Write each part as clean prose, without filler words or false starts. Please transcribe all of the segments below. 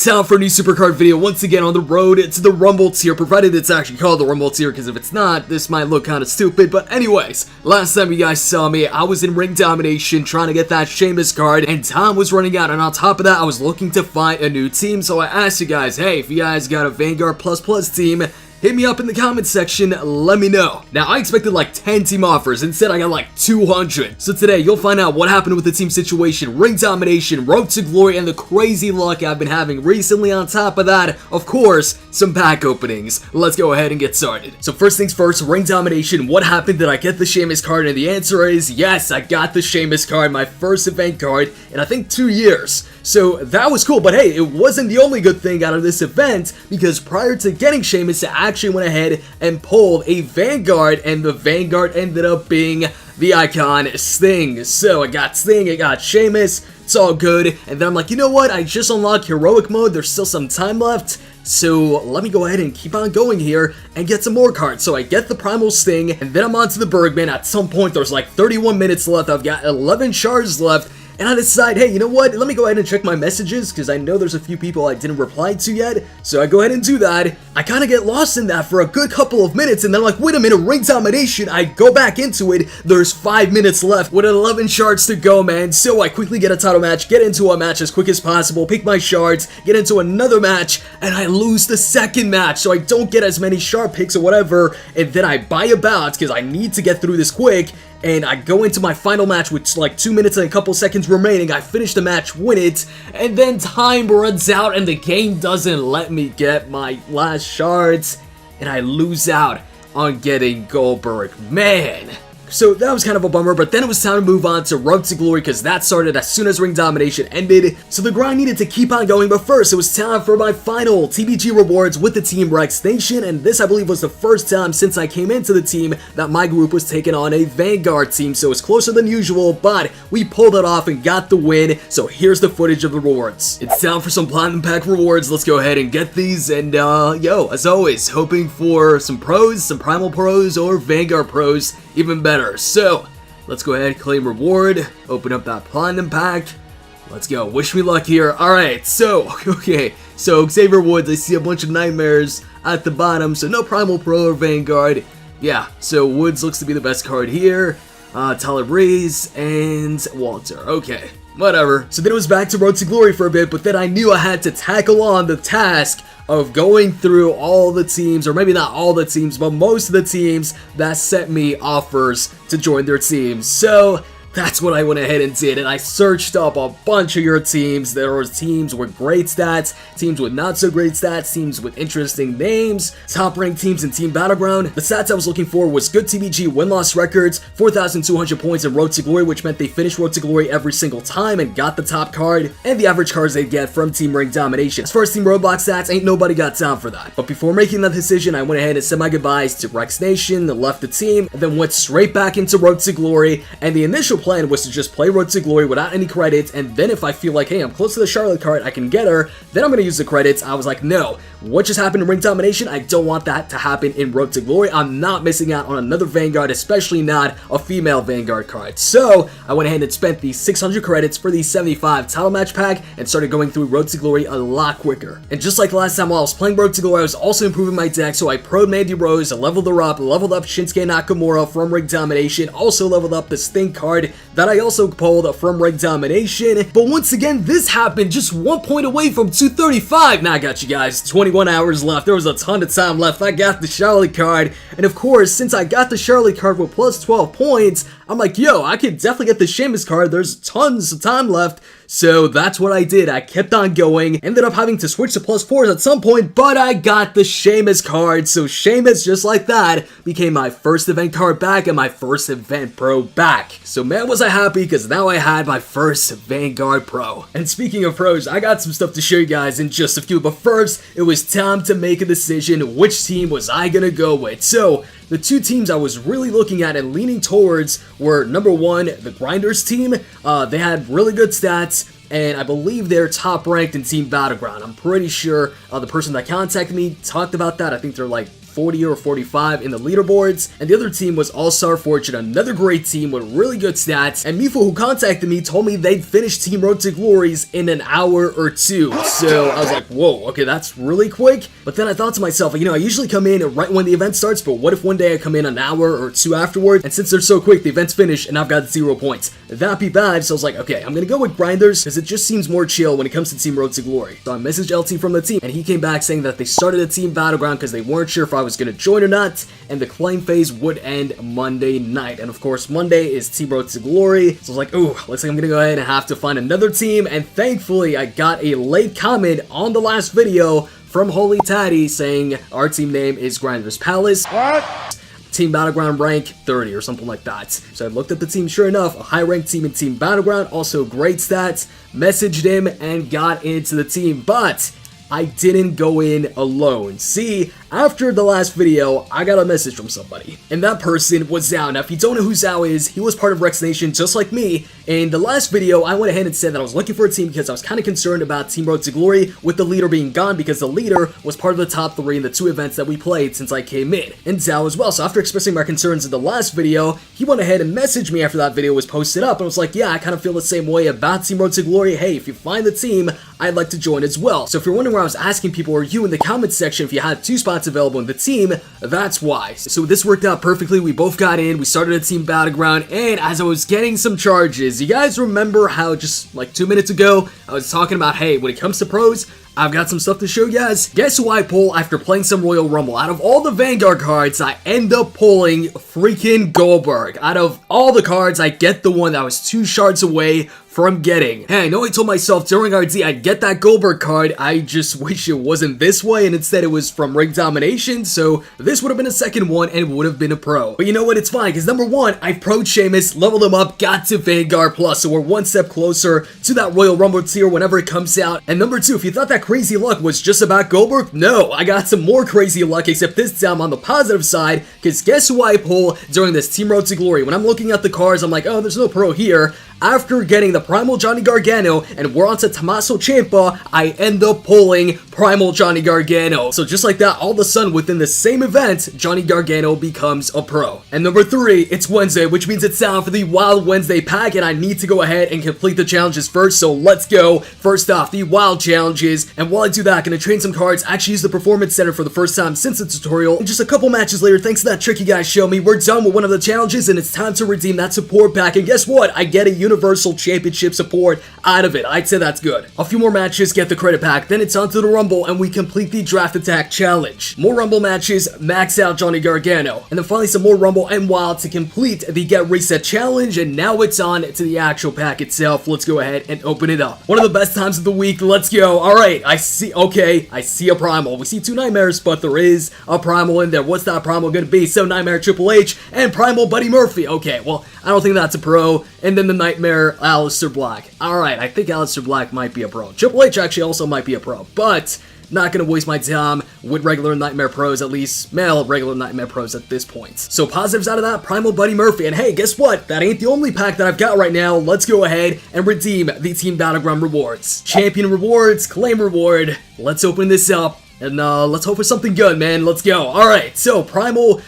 Time for a new Supercard video once again on the road to the Rumble tier, provided it's actually called the Rumble tier, because if it's not, this might look kind of stupid. But anyways, last time you guys saw me, I was in Ring Domination trying to get that Sheamus card, and time was running out, and on top of that, I was looking to find a new team, so I asked you guys, hey, if you guys got a Vanguard ++ team, hit me up in the comments section, let me know. Now, I expected like 10 team offers, instead I got like 200. So today, you'll find out what happened with the team situation, Ring Domination, Road to Glory, and the crazy luck I've been having recently. On top of that, of course, some pack openings. Let's go ahead and get started. So first things first, Ring Domination, what happened? Did I get the Sheamus card? And the answer is yes, I got the Sheamus card, my first event card in I think 2 years. So that was cool, but hey, it wasn't the only good thing out of this event, because prior to getting Sheamus, I actually went ahead and pulled a Vanguard, and the Vanguard ended up being the icon Sting. So I got Sting, I got Sheamus, it's all good, and then I'm like, you know what, I just unlocked heroic mode, there's still some time left, so let me go ahead and keep on going here and get some more cards. So I get the Primal Sting, and then I'm on to the Bergman. At some point, there's like 31 minutes left, I've got 11 shards left, and I decide, hey, you know what, let me go ahead and check my messages, because I know there's a few people I didn't reply to yet, so I go ahead and do that. I kind of get lost in that for a good couple of minutes, and then I'm like, wait a minute, Ring Domination, I go back into it, there's 5 minutes left with 11 shards to go, man, so I quickly get a title match, get into a match as quick as possible, pick my shards, get into another match, and I lose the second match, so I don't get as many shard picks or whatever, and then I buy a bounce, because I need to get through this quick, and I go into my final match with like 2 minutes and a couple seconds remaining. I finish the match, win it, and then time runs out and the game doesn't let me get my last shards, and I lose out on getting Goldberg. Man! So that was kind of a bummer, but then it was time to move on to Road to Glory, because that started as soon as Ring Domination ended, so the grind needed to keep on going. But first, it was time for my final TBG rewards with the Team Rex Nation, and this I believe was the first time since I came into the team that my group was taking on a Vanguard team, so it's closer than usual, but we pulled it off and got the win. So here's the footage of the rewards. It's time for some Platinum Pack rewards. Let's go ahead and get these, and yo, as always, hoping for some pros, some Primal Pros, or Vanguard Pros, even better. So, let's go ahead, claim reward, open up that Platinum Pack, let's go, wish me luck here. Alright, so, okay, so Xavier Woods, I see a bunch of nightmares at the bottom, so no Primal Pro or Vanguard. Yeah, so Woods looks to be the best card here, Tyler Breeze, and Walter, okay. Whatever. So then it was back to Road to Glory for a bit, but then I knew I had to tackle on the task of going through all the teams, or maybe not all the teams, but most of the teams that sent me offers to join their teams. So that's what I went ahead and did, and I searched up a bunch of your teams. There were teams with great stats, teams with not so great stats, teams with interesting names, top-ranked teams in Team Battleground. The stats I was looking for was good TBG win-loss records, 4,200 points in Road to Glory, which meant they finished Road to Glory every single time and got the top card, and the average cards they'd get from Team Ring Domination. As far as Team Roadblock stats, ain't nobody got time for that. But before making that decision, I went ahead and said my goodbyes to Rex Nation, left the team, and then went straight back into Road to Glory, and the initial plan was to just play Road to Glory without any credits, and then if I feel like, hey, I'm close to the Charlotte card, I can get her, then I'm going to use the credits. I was like, no, what just happened in Ring Domination? I don't want that to happen in Road to Glory. I'm not missing out on another Vanguard, especially not a female Vanguard card. So I went ahead and spent the 600 credits for the 75 title match pack and started going through Road to Glory a lot quicker. And just like last time while I was playing Road to Glory, I was also improving my deck, so I pro'd Mandy Rose, leveled her up, leveled up Shinsuke Nakamura from Ring Domination, also leveled up the Sting card that I also pulled from Ring Domination. But once again, this happened just 1 point away from 235. Now I got you guys, 21 hours left. There was a ton of time left. I got the Charlotte card, and of course, since I got the Charlotte card with plus 12 points, I'm like, yo, I could definitely get the Sheamus card. There's tons of time left. So that's what I did. I kept on going, ended up having to switch to +4s at some point, but I got the Sheamus card. So Sheamus, just like that, became my first event card back and my first event pro back. So man, was I happy, because now I had my first Vanguard Pro. And speaking of pros, I got some stuff to show you guys in just a few, but first, it was time to make a decision. Which team was I gonna go with? So the two teams I was really looking at and leaning towards were, number one, the Grinders team. They had really good stats, and I believe they're top ranked in Team Battleground. I'm pretty sure the person that contacted me talked about that. I think they're like 40 or 45 in the leaderboards, and the other team was All-Star Fortune, another great team with really good stats, and Mifu, who contacted me, told me they'd finish Team Road to Glories in an hour or two. So I was like, whoa, okay, that's really quick. But then I thought to myself, you know, I usually come in right when the event starts, but what if one day I come in an hour or two afterward, and since they're so quick, the event's finished, and I've got 0 points. That'd be bad, so I was like, okay, I'm gonna go with Grinders, because it just seems more chill when it comes to Team Road to Glory. So I messaged LT from the team, and he came back saying that they started a team battleground because they weren't sure if I was gonna join or not, and the claim phase would end Monday night. And of course, Monday is Team Road to Glory, so I was like, ooh, looks like I'm gonna go ahead and have to find another team, and thankfully, I got a late comment on the last video from Holy Tatty saying our team name is Grinders Palace. What? Team Battleground rank 30 or something like that. So I looked at the team, sure enough, a high ranked team in Team Battleground, also great stats, messaged him and got into the team, but I didn't go in alone. See, after the last video, I got a message from somebody, and that person was Zao. Now, if you don't know who Zao is, he was part of Rex Nation just like me. In the last video, I went ahead and said that I was looking for a team because I was kind of concerned about Team Road to Glory with the leader being gone, because the leader was part of the top 3 in the 2 events that we played since I came in, and Zao as well. So after expressing my concerns in the last video, he went ahead and messaged me after that video was posted up, and was like, yeah, I kind of feel the same way about Team Road to Glory. Hey, if you find the team, I'd like to join as well. So if you're wondering where I was asking people, or you in the comments section, if you had 2 spots available in the team, that's why. So this worked out perfectly. We both got in, we started a team battleground, and as I was getting some charges, you guys remember how just like 2 minutes ago, I was talking about, hey, when it comes to pros, I've got some stuff to show you guys. Guess who I pull after playing some Royal Rumble? Out of all the Vanguard cards, I end up pulling freaking Goldberg. Out of all the cards, I get the one that was 2 shards away from getting. Hey, I know I told myself during RD I'd get that Goldberg card, I just wish it wasn't this way, and instead it was from Ring Domination, so this would have been a second one and would have been a pro. But you know what, it's fine, because number 1, I pro'd Sheamus, leveled him up, got to Vanguard Plus, so we're 1 step closer to that Royal Rumble tier whenever it comes out. And number 2, if you thought that crazy luck was just about Goldberg, no, I got some more crazy luck, except this time I'm on the positive side, because guess who I pull during this Team Road to Glory? When I'm looking at the cards, I'm like, oh, there's no pro here. After getting the Primal Johnny Gargano, and we're on to Tommaso Ciampa, I end up pulling Primal Johnny Gargano. So just like that, all of a sudden, within the same event, Johnny Gargano becomes a pro. And number 3, it's Wednesday, which means it's time for the Wild Wednesday pack, and I need to go ahead and complete the challenges first, so let's go. First off, the Wild challenges, and while I do that, I'm gonna train some cards, actually use the Performance Center for the first time since the tutorial, and just a couple matches later, thanks to that trick you guys showed me, we're done with one of the challenges, and it's time to redeem that support pack, and guess what? I get a Universal Championship support out of it. I'd say that's good. A few more matches, get the credit pack, then it's on to the Rumble, and we complete the Draft Attack challenge. More Rumble matches, max out Johnny Gargano, and then finally some more Rumble and Wild to complete the Get Reset challenge, and now it's on to the actual pack itself. Let's go ahead and open it up. One of the best times of the week, let's go. Alright, I see a Primal. We see 2 Nightmares, but there is a Primal in there. What's that Primal gonna be? So Nightmare Triple H and Primal Buddy Murphy. Okay, well, I don't think that's a pro. And then the Nightmare Aleister Black. Alright, I think Aleister Black might be a pro. Triple H actually also might be a pro, but not gonna waste my time with regular Nightmare pros, at least male regular Nightmare pros at this point. So positives out of that, Primal Buddy Murphy. And hey, guess what? That ain't the only pack that I've got right now. Let's go ahead and redeem the Team Battleground rewards. Champion rewards, claim reward. Let's open this up, and let's hope for something good, man. Let's go. Alright, so Primal,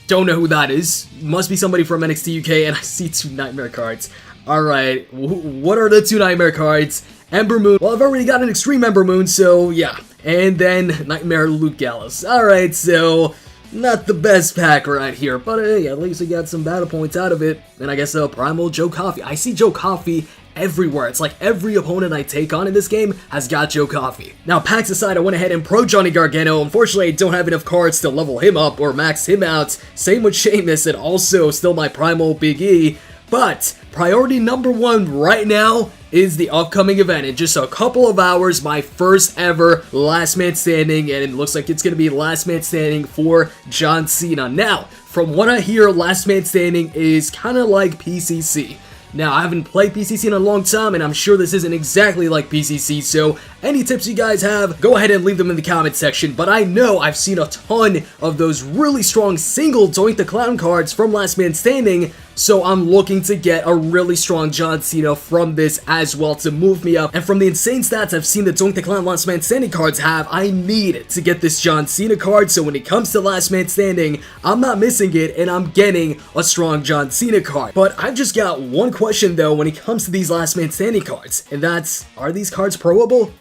don't know who that is. Must be somebody from NXT UK, and I see 2 Nightmare cards. Alright, what are the 2 Nightmare cards? Ember Moon. Well, I've already got an Extreme Ember Moon, so yeah. And then Nightmare Luke Gallows. Alright, so not the best pack right here, but hey, at least we got some battle points out of it. And I guess Primal Joe Coffey. I see Joe Coffey everywhere. It's like every opponent I take on in this game has got Joe Coffey. Now, packs aside, I went ahead and pro Johnny Gargano. Unfortunately, I don't have enough cards to level him up or max him out. Same with Sheamus, and also still my Primal Big E. But priority number 1 right now is the upcoming event. In just a couple of hours, my first ever Last Man Standing, and it looks like it's going to be Last Man Standing for John Cena. Now, from what I hear, Last Man Standing is kind of like PCC. Now, I haven't played PCC in a long time, and I'm sure this isn't exactly like PCC, so any tips you guys have, go ahead and leave them in the comment section. But I know I've seen a ton of those really strong single Doink the Clown cards from Last Man Standing, So I'm looking to get a really strong John Cena from this as well to move me up. And from the insane stats I've seen the Doink the Clown Last Man Standing cards have, I need to get this John Cena card. So when it comes to Last Man Standing, I'm not missing it and I'm getting a strong John Cena card. But I've just got one question though when it comes to these Last Man Standing cards, and that's, are these cards pro-able?